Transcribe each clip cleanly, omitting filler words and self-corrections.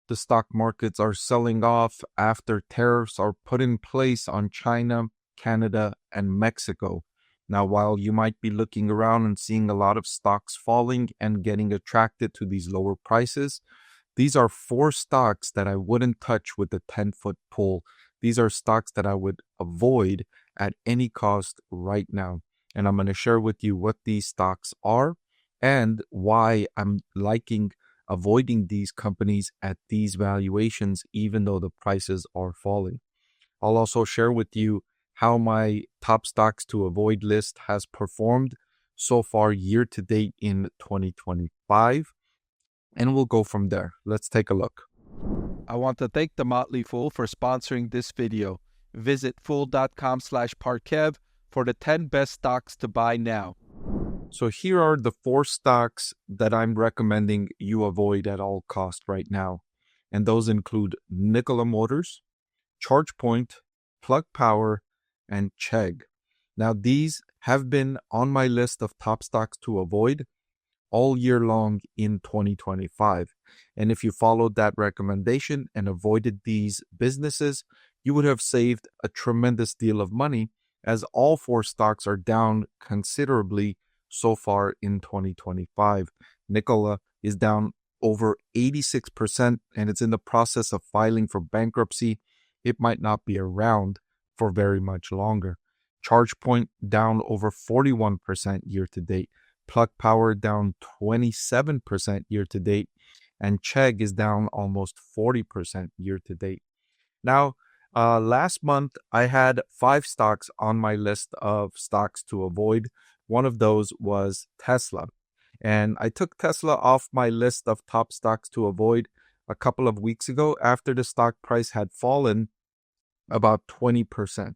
the stock markets are selling off after tariffs are put in place on China, Canada, and Mexico. Now, while you might be looking around and seeing a lot of stocks falling and getting attracted to these lower prices, these are 4 stocks that I wouldn't touch with a 10-foot pole. These are stocks that I would avoid at any cost right now. And I'm going to share with you what these stocks are and why I'm avoiding these companies at these valuations, even though the prices are falling. I'll also share with you how my top stocks to avoid list has performed so far year to date in 2025. And we'll go from there. Let's take a look. I want to thank The Motley Fool for sponsoring this video. Visit fool.com/Parkev for the 10 best stocks to buy now. So here are the 4 stocks that I'm recommending you avoid at all cost right now. And those include Nikola Motors, ChargePoint, Plug Power, and Chegg. Now these have been on my list of top stocks to avoid all year long in 2025. And if you followed that recommendation and avoided these businesses, you would have saved a tremendous deal of money, as all 4 stocks are down considerably so far in 2025. Nikola is down over 86%, and it's in the process of filing for bankruptcy. It might not be around for very much longer. ChargePoint down over 41% year to date. Plug Power down 27% year to date, and Chegg is down almost 40% year to date. Now, last month I had 5 stocks on my list of stocks to avoid. One of those was Tesla, and I took Tesla off my list of top stocks to avoid a couple of weeks ago after the stock price had fallen about 20%.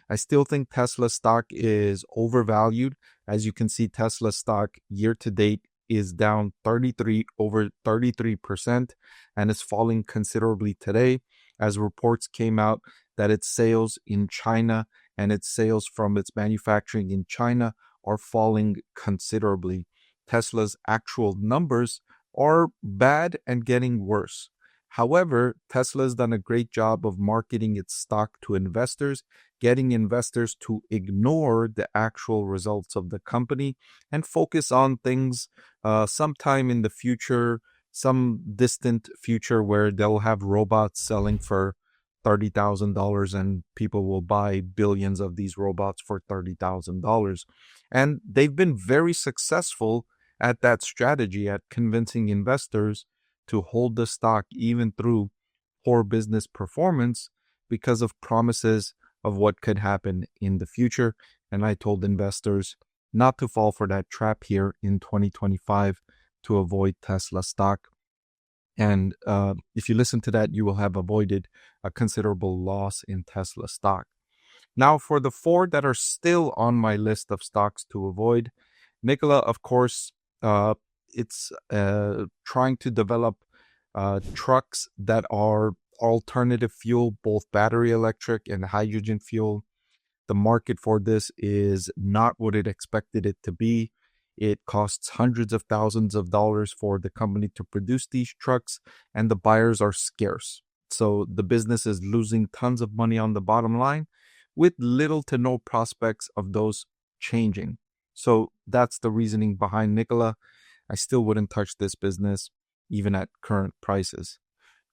I still think Tesla stock is overvalued. As you can see, Tesla stock year to date is down over 33%, and is falling considerably today as reports came out that its sales in China and its sales from its manufacturing in China are falling considerably. Tesla's actual numbers are bad and getting worse. However, Tesla has done a great job of marketing its stock to investors, getting investors to ignore the actual results of the company and focus on things sometime in the future, some distant future, where they'll have robots selling for $30,000 and people will buy billions of these robots for $30,000. And they've been very successful at that strategy, at convincing investors to hold the stock even through poor business performance because of promises of what could happen in the future. And I told investors not to fall for that trap here in 2025 to avoid Tesla stock. And if you listen to that, you will have avoided a considerable loss in Tesla stock. Now, for the 4 that are still on my list of stocks to avoid, Nikola, of course, it's trying to develop trucks that are alternative fuel, both battery electric and hydrogen fuel. The market for this is not what it expected it to be. It costs hundreds of thousands of dollars for the company to produce these trucks, and the buyers are scarce. So the business is losing tons of money on the bottom line with little to no prospects of those changing. So that's the reasoning behind Nikola. I still wouldn't touch this business even at current prices.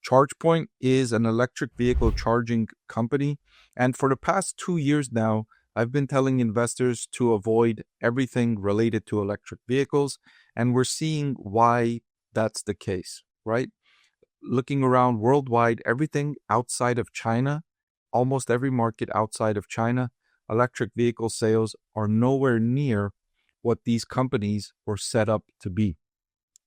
ChargePoint is an electric vehicle charging company, and for the past 2 years now, I've been telling investors to avoid everything related to electric vehicles, and we're seeing why that's the case, right? Looking around worldwide, everything outside of China, almost every market outside of China, electric vehicle sales are nowhere near what these companies were set up to be.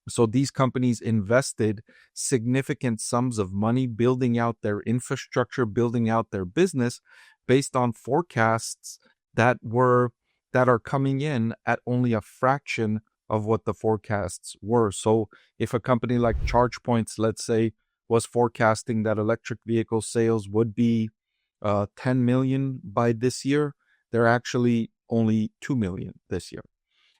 So these companies invested significant sums of money building out their infrastructure, building out their business based on forecasts that are coming in at only a fraction of what the forecasts were. So if a company like ChargePoints, let's say, was forecasting that electric vehicle sales would be 10 million by this year, they're actually only 2 million this year.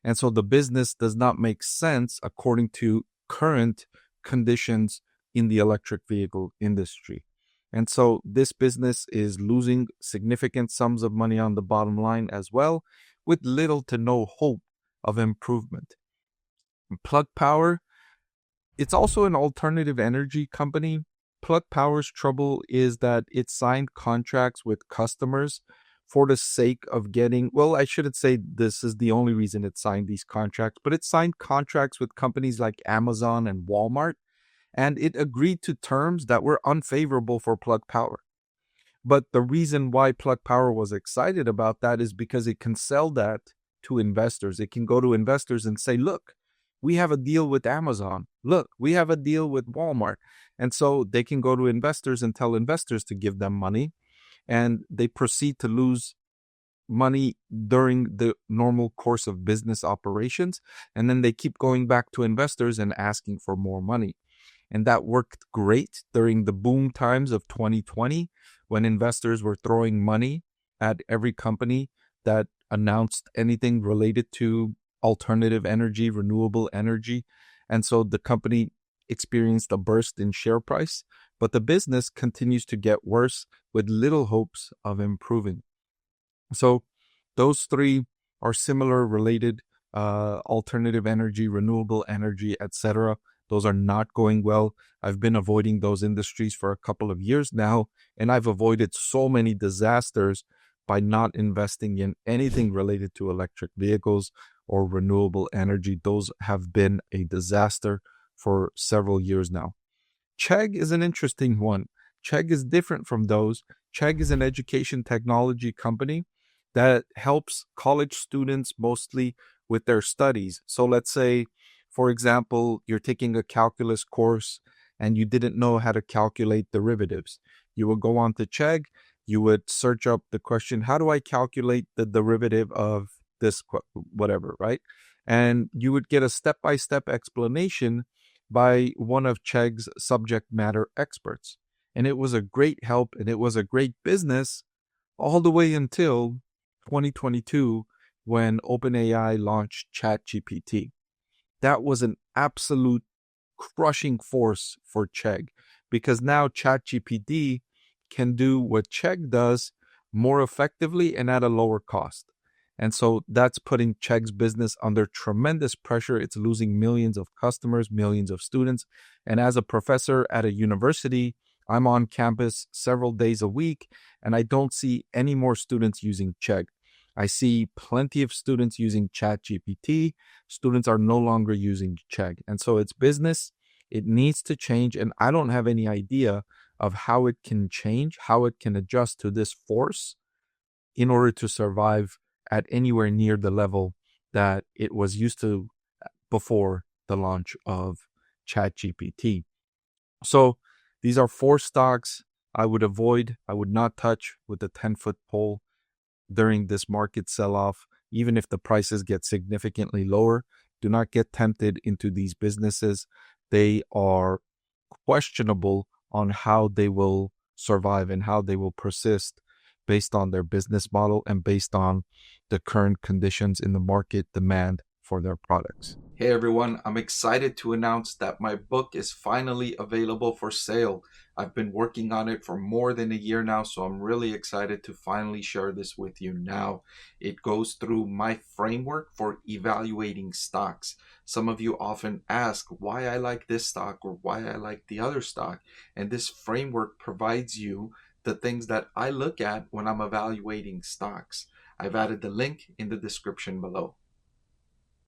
And so the business does not make sense according to current conditions in the electric vehicle industry. And so this business is losing significant sums of money on the bottom line as well, with little to no hope of improvement. Plug Power, it's also an alternative energy company. Plug Power's trouble is that it signed contracts with customers for the sake of getting, well, I shouldn't say this is the only reason it signed these contracts, but it signed contracts with companies like Amazon and Walmart, and it agreed to terms that were unfavorable for Plug Power. But the reason why Plug Power was excited about that is because it can sell that to investors. It can go to investors and say, look, we have a deal with Amazon. Look, we have a deal with Walmart. And so they can go to investors and tell investors to give them money, and they proceed to lose money during the normal course of business operations. And then they keep going back to investors and asking for more money. And that worked great during the boom times of 2020, when investors were throwing money at every company that announced anything related to alternative energy, renewable energy. And so the company experienced a burst in share price, but the business continues to get worse with little hopes of improving. So those three are similar, related, alternative energy, renewable energy, etc. Those are not going well. I've been avoiding those industries for a couple of years now, and I've avoided so many disasters by not investing in anything related to electric vehicles or renewable energy. Those have been a disaster for several years now. Chegg is an interesting one. Chegg is different from those. Chegg is an education technology company that helps college students mostly with their studies. So let's say, for example, you're taking a calculus course and you didn't know how to calculate derivatives. You would go on to Chegg, you would search up the question, how do I calculate the derivative of this, whatever, right? And you would get a step-by-step explanation by one of Chegg's subject matter experts. And it was a great help, and it was a great business all the way until 2022, when OpenAI launched ChatGPT. That was an absolute crushing force for Chegg, because now ChatGPT can do what Chegg does more effectively and at a lower cost. And so that's putting Chegg's business under tremendous pressure. It's losing millions of customers, millions of students. And as a professor at a university, I'm on campus several days a week, and I don't see any more students using Chegg. I see plenty of students using ChatGPT. Students are no longer using Chegg. And so it's business. It needs to change. And I don't have any idea of how it can change, how it can adjust to this force in order to survive at anywhere near the level that it was used to before the launch of ChatGPT. So these are 4 stocks I would avoid, I would not touch with the 10-foot pole during this market sell-off. Even if the prices get significantly lower, do not get tempted into these businesses. They are questionable on how they will survive and how they will persist based on their business model and based on the current conditions in the market demand for their products. Hey everyone, I'm excited to announce that my book is finally available for sale. I've been working on it for more than a year now, so I'm really excited to finally share this with you now. It goes through my framework for evaluating stocks. Some of you often ask why I like this stock or why I like the other stock, and this framework provides you the things that I look at when I'm evaluating stocks. I've added the link in the description below.